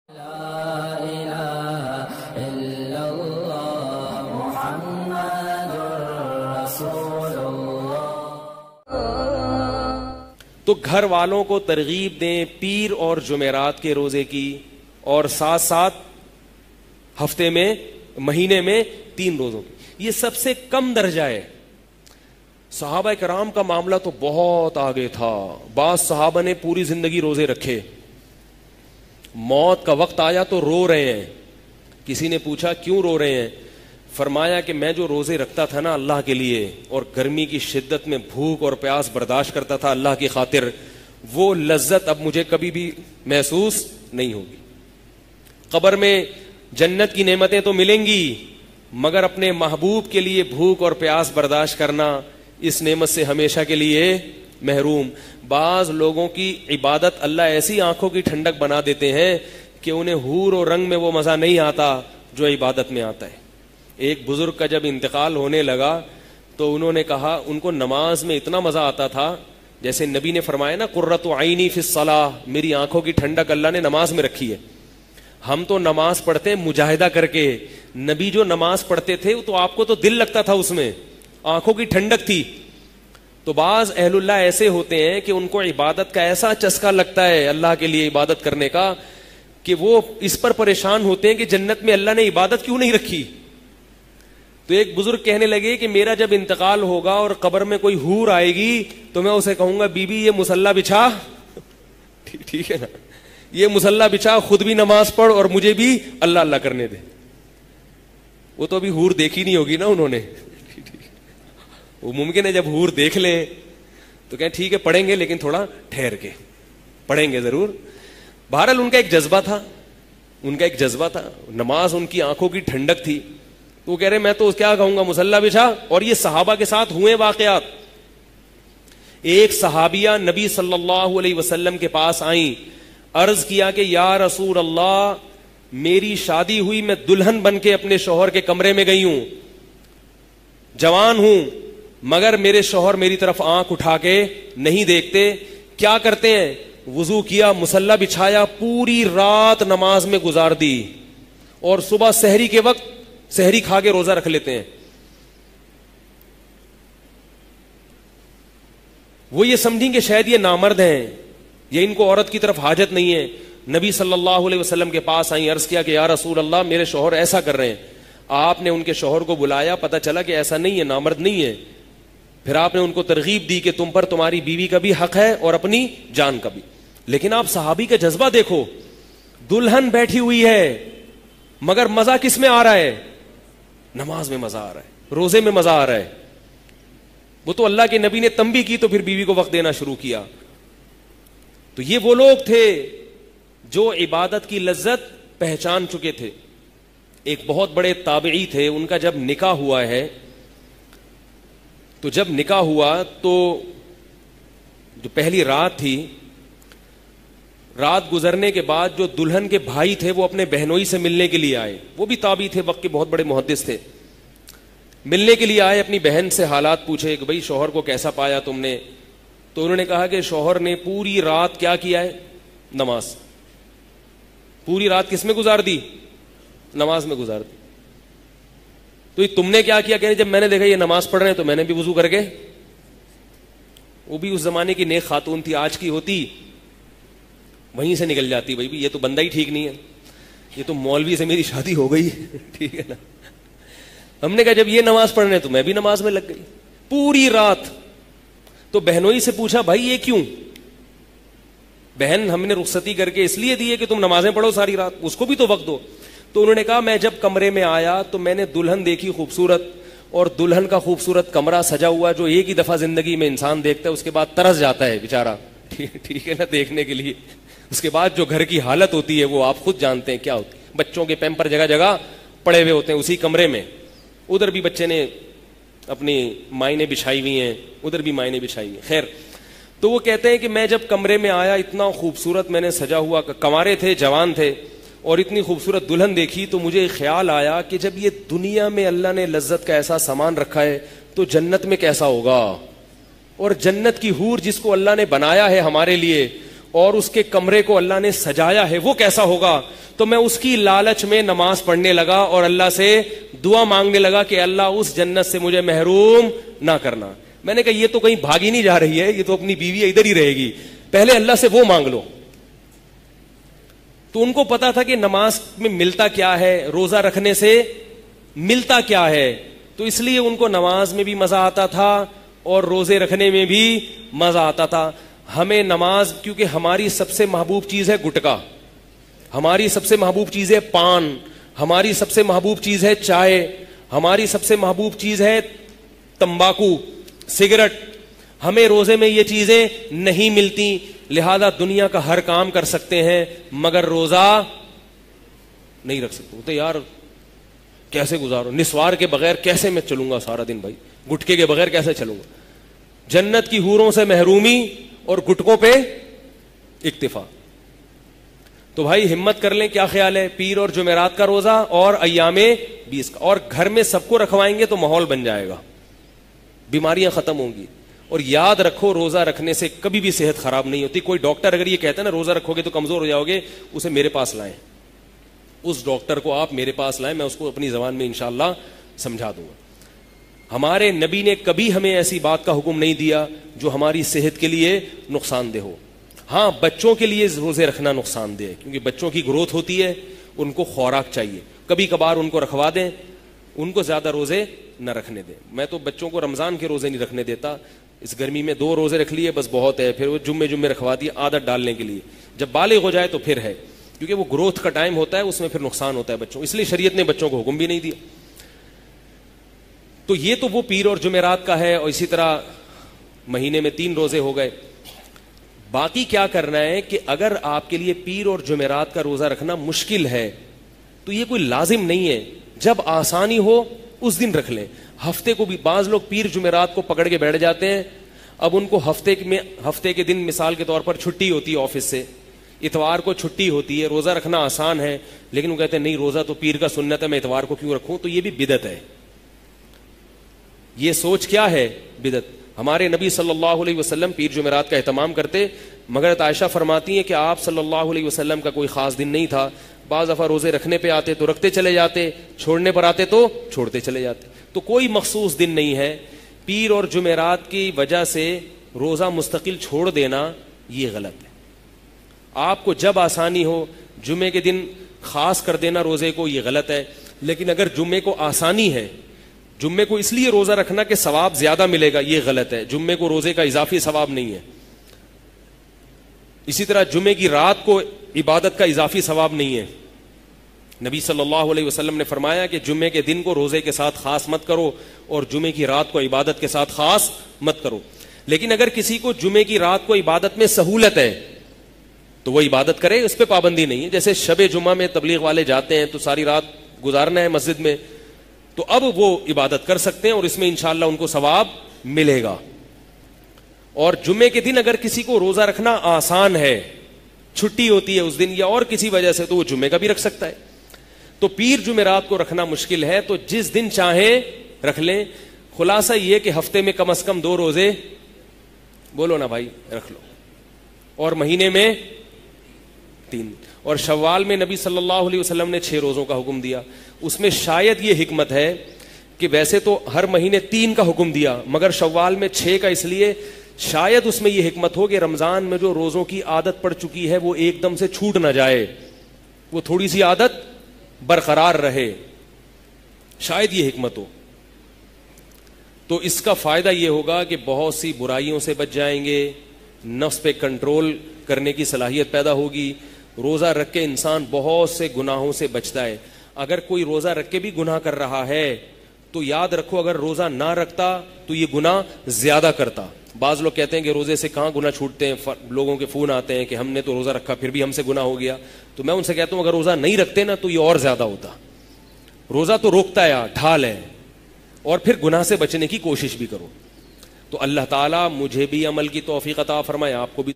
تو گھر والوں کو ترغیب دیں پیر اور جمعرات کے روزے کی، اور ساتھ ساتھ ہفتے میں مہینے میں 3 روزوں کی. یہ سب سے کم درجہ ہے. صحابہ کرام کا معاملہ تو بہت آگے تھا. بعض صحابہ نے پوری زندگی روزے رکھے، موت کا وقت آیا تو رو رہے ہیں. کسی نے پوچھا کیوں رو رہے ہیں؟ فرمایا کہ میں جو روزے رکھتا تھا نا اللہ کے لیے، اور گرمی کی شدت میں بھوک اور پیاس برداشت کرتا تھا اللہ کی خاطر، وہ لذت اب مجھے کبھی بھی محسوس نہیں ہوگی. قبر میں جنت کی نعمتیں تو ملیں گی، مگر اپنے محبوب کے لیے بھوک اور پیاس برداشت کرنا، اس نعمت سے ہمیشہ کے لیے محروم. بعض لوگوں کی عبادت اللہ ایسی آنکھوں کی ٹھنڈک بنا دیتے ہیں کہ انہیں حور و رنگ میں وہ مزہ نہیں آتا جو عبادت میں آتا ہے. ایک بزرگ کا جب انتقال ہونے لگا تو انہوں نے کہا ان کو نماز میں اتنا مزہ آتا تھا، جیسے نبی نے فرمایا نا قرۃ عینی فی الصلاۃ، میری آنکھوں کی ٹھنڈک اللہ نے نماز میں رکھی ہے. ہم تو نماز پڑھتے ہیں مجاہدہ کر کے، نبی جو نماز پڑھتے تھے تو آپ کو تو دل لگتا تھا، اس میں آنکھوں کی ٹھنڈک تھی. تو بعض اہل اللہ ایسے ہوتے ہیں کہ ان کو عبادت کا ایسا چسکا لگتا ہے اللہ کے لیے عبادت کرنے کا کہ وہ اس پر پریشان ہوتے ہیں کہ جنت میں اللہ نے عبادت کیوں نہیں رکھی. تو ایک بزرگ کہنے لگے کہ میرا جب انتقال ہوگا اور قبر میں کوئی حور آئے گی تو میں اسے کہوں گا بی بی یہ مصلی بچھا، ٹھیک ہے نا، یہ مصلی بچھا، خود بھی نماز پڑھ اور مجھے بھی اللہ اللہ کرنے دے. وہ تو ابھی حور دیکھی نہیں ہوگی نا انہوں نے. وہ ممکن ہے جب حور دیکھ لیں تو کہیں ٹھیک ہے پڑھیں گے، لیکن تھوڑا ٹھہر کے پڑھیں گے ضرور. بہرحال ان کا ایک جذبہ تھا، نماز ان کی آنکھوں کی ٹھنڈک تھی. تو وہ کہہ رہے میں تو کیا کہوں گا مصلی بچھا. اور یہ صحابہ کے ساتھ ہوئے واقعات. ایک صحابیہ نبی صلی اللہ علیہ وسلم کے پاس آئیں، عرض کیا کہ یا رسول اللہ میری شادی ہوئی، میں دلہن بن کے اپنے شوہر کے کمرے میں گئی ہوں، جوان ہوں، مگر میرے شوہر میری طرف آنکھ اٹھا کے نہیں دیکھتے. کیا کرتے ہیں؟ وضو کیا، مصلی بچھایا، پوری رات نماز میں گزار دی، اور صبح سحری کے وقت سحری کھا کے روزہ رکھ لیتے ہیں. وہ یہ سمجھیں کہ شاید یہ نامرد ہیں، یہ ان کو عورت کی طرف حاجت نہیں ہے. نبی صلی اللہ علیہ وسلم کے پاس آئیں، عرض کیا کہ یا رسول اللہ میرے شوہر ایسا کر رہے ہیں. آپ نے ان کے شوہر کو بلایا، پتہ چلا کہ ایسا نہیں ہے، نامرد نہیں ہے. پھر آپ نے ان کو ترغیب دی کہ تم پر تمہاری بیوی کا بھی حق ہے اور اپنی جان کا بھی. لیکن آپ صحابی کا جذبہ دیکھو، دلہن بیٹھی ہوئی ہے مگر مزہ کس میں آ رہا ہے؟ نماز میں مزہ آ رہا ہے، روزے میں مزہ آ رہا ہے. وہ تو اللہ کے نبی نے تنبیہ کی تو پھر بیوی کو وقت دینا شروع کیا. تو یہ وہ لوگ تھے جو عبادت کی لذت پہچان چکے تھے. ایک بہت بڑے تابعی تھے، ان کا جب نکاح ہوا ہے تو جب نکاح ہوا تو جو پہلی رات تھی، رات گزرنے کے بعد جو دلہن کے بھائی تھے وہ اپنے بہنوئی سے ملنے کے لیے آئے. وہ بھی تابعی تھے، وقت کے بہت بڑے محدث تھے. ملنے کے لیے آئے، اپنی بہن سے حالات پوچھے کہ بھئی شوہر کو کیسا پایا تم نے. تو انہوں نے کہا کہ شوہر نے پوری رات کیا کیا ہے؟ نماز. پوری رات کس میں گزار دی؟ نماز میں گزار دی. تو یہ تم نے کیا کیا؟ کہ جب میں نے دیکھا یہ نماز پڑھ رہے ہیں تو میں نے بھی وضو کر کے. وہ بھی اس زمانے کی نیک خاتون تھی، آج کی ہوتی وہیں سے نکل جاتی، بھائی یہ تو بندہ ہی ٹھیک نہیں ہے، یہ تو مولوی سے میری شادی ہو گئی، ٹھیک ہے نا. ہم نے کہا جب یہ نماز پڑھ رہے ہیں تو میں بھی نماز میں لگ گئی پوری رات. تو بہنوئی سے پوچھا بھائی یہ کیوں؟ بہن ہم نے رخصتی کر کے اس لیے دی ہے کہ تم نمازیں پڑھو ساری رات، اس کو بھی تو وقت دو. تو انہوں نے کہا میں جب کمرے میں آیا تو میں نے دلہن دیکھی خوبصورت، اور دلہن کا خوبصورت کمرہ سجا ہوا جو ایک ہی دفعہ زندگی میں انسان دیکھتا ہے، اس کے بعد ترس جاتا ہے بیچارہ، ٹھیک ہے نا، دیکھنے کے لیے. اس کے بعد جو گھر کی حالت ہوتی ہے وہ آپ خود جانتے ہیں کیا ہوتی ہے. بچوں کے پیمپر جگہ جگہ پڑے ہوئے ہوتے ہیں اسی کمرے میں، ادھر بھی بچے نے اپنی مائنیں بچھائی ہوئی ہیں، ادھر بھی مائنیں بچھائی ہوئی ہیں. خیر، تو وہ کہتے ہیں کہ میں جب کمرے میں آیا اتنا خوبصورت میں نے سجا ہوا، کنوارے تھے، جوان تھے، اور اتنی خوبصورت دلہن دیکھی تو مجھے خیال آیا کہ جب یہ دنیا میں اللہ نے لذت کا ایسا سامان رکھا ہے تو جنت میں کیسا ہوگا. اور جنت کی حور جس کو اللہ نے بنایا ہے ہمارے لیے، اور اس کے کمرے کو اللہ نے سجایا ہے وہ کیسا ہوگا, تو میں اس کی لالچ میں نماز پڑھنے لگا اور اللہ سے دعا مانگنے لگا کہ اللہ اس جنت سے مجھے محروم نہ کرنا. میں نے کہا یہ تو کہیں بھاگی نہیں جا رہی ہے, یہ تو اپنی بیوی ادھر ہی رہے گی, پہلے اللہ سے وہ مانگ لو. تو ان کو پتا تھا کہ نماز میں ملتا کیا ہے, روزہ رکھنے سے ملتا کیا ہے, تو اس لیے ان کو نماز میں بھی مزہ آتا تھا اور روزے رکھنے میں بھی مزہ آتا تھا. ہمیں نماز, کیونکہ ہماری سب سے محبوب چیز ہے گٹکا, ہماری سب سے محبوب چیز ہے پان, ہماری سب سے محبوب چیز ہے چائے, ہماری سب سے محبوب چیز ہے تمباکو, سگریٹ. ہمیں روزے میں یہ چیزیں نہیں ملتی, لہذا دنیا کا ہر کام کر سکتے ہیں مگر روزہ نہیں رکھ سکتے. تو یار کیسے گزارو, نسوار کے بغیر کیسے میں چلوں گا سارا دن بھائی, گٹکے کے بغیر کیسے چلوں گا. جنت کی حوروں سے محرومی اور گٹکوں پہ اکتفا. تو بھائی ہمت کر لیں, کیا خیال ہے, پیر اور جمعرات کا روزہ اور ایام 20 کا, اور گھر میں سب کو رکھوائیں گے تو ماحول بن جائے گا, بیماریاں ختم ہوں گی. اور یاد رکھو روزہ رکھنے سے کبھی بھی صحت خراب نہیں ہوتی. کوئی ڈاکٹر اگر یہ کہتا ہے نا روزہ رکھو گے تو کمزور ہو جاؤ گے, اسے میرے پاس لائیں, اس ڈاکٹر کو آپ میرے پاس لائیں, میں اس کو اپنی زبان میں انشاءاللہ سمجھا دوں گا. ہمارے نبی نے کبھی ہمیں ایسی بات کا حکم نہیں دیا جو ہماری صحت کے لیے نقصان دہ ہو. ہاں بچوں کے لیے روزے رکھنا نقصان دہ ہے, کیونکہ بچوں کی گروتھ ہوتی ہے, ان کو خوراک چاہیے, کبھی کبھار ان کو رکھوا دیں, ان کو زیادہ روزے نہ رکھنے دیں. میں تو بچوں کو رمضان کے روزے نہیں رکھنے دیتا, اس گرمی میں 2 روزے رکھ لیے بس بہت ہے, پھر وہ جمعے رکھوا دیے عادت ڈالنے کے لیے, جب بالغ ہو جائے تو پھر ہے, کیونکہ وہ گروتھ کا ٹائم ہوتا ہے, اس میں پھر نقصان ہوتا ہے بچوں, اس لیے شریعت نے بچوں کو حکم بھی نہیں دیا. تو یہ تو وہ پیر اور جمعرات کا ہے, اور اسی طرح مہینے میں 3 روزے ہو گئے. باقی کیا کرنا ہے کہ اگر آپ کے لیے پیر اور جمعرات کا روزہ رکھنا مشکل ہے تو یہ کوئی لازم نہیں ہے, جب آسانی ہو اس دن رکھ لیں. ہفتے کو بھی بعض لوگ پیر جمعرات کو پکڑ کے بیٹھ جاتے ہیں, اب ان کو ہفتے کے دن مثال کے طور پر چھٹی ہوتی ہے آفس سے, اتوار کو چھٹی ہوتی ہے, روزہ رکھنا آسان ہے, لیکن وہ کہتے ہیں نہیں روزہ تو پیر کا سنت ہے, میں اتوار کو کیوں رکھوں. تو یہ بھی بدعت ہے. یہ سوچ کیا ہے, بدعت. ہمارے نبی صلی اللہ علیہ وسلم پیر جمعرات کا اہتمام کرتے, مگر عائشہ فرماتی ہیں کہ آپ صلی اللہ علیہ وسلم کا کوئی خاص دن نہیں تھا, بعض دفعہ روزے رکھنے پہ آتے تو رکھتے چلے جاتے, چھوڑنے پر آتے تو چھوڑتے چلے جاتے. تو کوئی مخصوص دن نہیں ہے. پیر اور جمعرات کی وجہ سے روزہ مستقل چھوڑ دینا یہ غلط ہے. آپ کو جب آسانی ہو جمعے کے دن خاص کر دینا روزے کو, یہ غلط ہے. لیکن اگر جمعے کو آسانی ہے, جمعے کو اس لیے روزہ رکھنا کہ ثواب زیادہ ملے گا, یہ غلط ہے. جمعے کو روزے کا اضافی ثواب نہیں ہے. اسی طرح جمعے کی رات کو عبادت کا اضافی ثواب نہیں ہے. نبی صلی اللہ علیہ وسلم نے فرمایا کہ جمعے کے دن کو روزے کے ساتھ خاص مت کرو اور جمعے کی رات کو عبادت کے ساتھ خاص مت کرو. لیکن اگر کسی کو جمعے کی رات کو عبادت میں سہولت ہے تو وہ عبادت کرے, اس پہ پابندی نہیں ہے. جیسے شب جمعہ میں تبلیغ والے جاتے ہیں تو ساری رات گزارنا ہے مسجد میں, تو اب وہ عبادت کر سکتے ہیں اور اس میں انشاءاللہ ان کو ثواب ملے گا. اور جمعے کے دن اگر کسی کو روزہ رکھنا آسان ہے, چھٹی ہوتی ہے اس دن یا اور کسی وجہ سے, تو وہ جمعے کا بھی رکھ سکتا ہے. تو پیر جمعرات کو رکھنا مشکل ہے تو جس دن چاہیں رکھ لیں. خلاصہ یہ کہ ہفتے میں کم از کم 2 روزے, بولو نا بھائی, رکھ لو, اور مہینے میں 3. اور شوال میں نبی صلی اللہ علیہ وسلم نے 6 روزوں کا حکم دیا. اس میں شاید یہ حکمت ہے کہ ویسے تو ہر مہینے 3 کا حکم دیا, مگر شوال میں 6 کا اس لیے, شاید اس میں یہ حکمت ہو کہ رمضان میں جو روزوں کی عادت پڑ چکی ہے وہ ایک دم سے چھوٹ نہ جائے, وہ تھوڑی سی عادت برقرار رہے, شاید یہ حکمت ہو. تو اس کا فائدہ یہ ہوگا کہ بہت سی برائیوں سے بچ جائیں گے, نفس پہ کنٹرول کرنے کی صلاحیت پیدا ہوگی. روزہ رکھ کے انسان بہت سے گناہوں سے بچتا ہے. اگر کوئی روزہ رکھ کے بھی گناہ کر رہا ہے تو یاد رکھو اگر روزہ نہ رکھتا تو یہ گناہ زیادہ کرتا. بعض لوگ کہتے ہیں کہ روزے سے کہاں گناہ چھوٹتے ہیں, لوگوں کے فون آتے ہیں کہ ہم نے تو روزہ رکھا پھر بھی ہم سے گناہ ہو گیا. تو میں ان سے کہتا ہوں اگر روزہ نہیں رکھتے نا تو یہ اور زیادہ ہوتا. روزہ تو روکتا ہے, ڈھال ہے, اور پھر گناہ سے بچنے کی کوشش بھی کرو. تو اللہ تعالیٰ مجھے بھی عمل کی توفیق عطا فرمائے, آپ کو بھی.